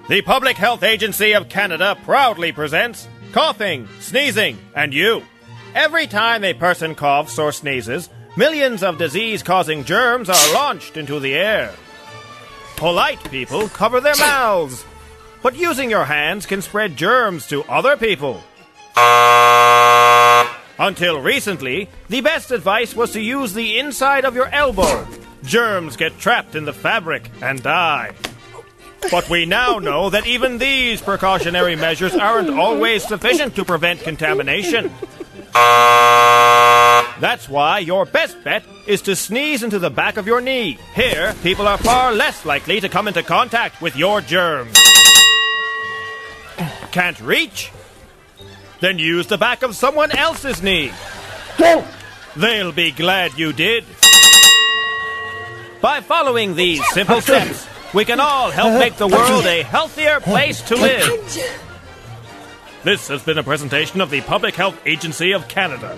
The Public Health Agency of Canada proudly presents Coughing, Sneezing, and You. Every time a person coughs or sneezes, millions of disease-causing germs are launched into the air. Polite people cover their mouths, but using your hands can spread germs to other people. Until recently, the best advice was to use the inside of your elbow. Germs get trapped in the fabric and die. But we now know that even these precautionary measures aren't always sufficient to prevent contamination. That's why your best bet is to sneeze into the back of your knee. Here, people are far less likely to come into contact with your germs. Can't reach? Then use the back of someone else's knee. They'll be glad you did. By following these simple steps, we can all help make the world a healthier place to live. This has been a presentation of the Public Health Agency of Canada.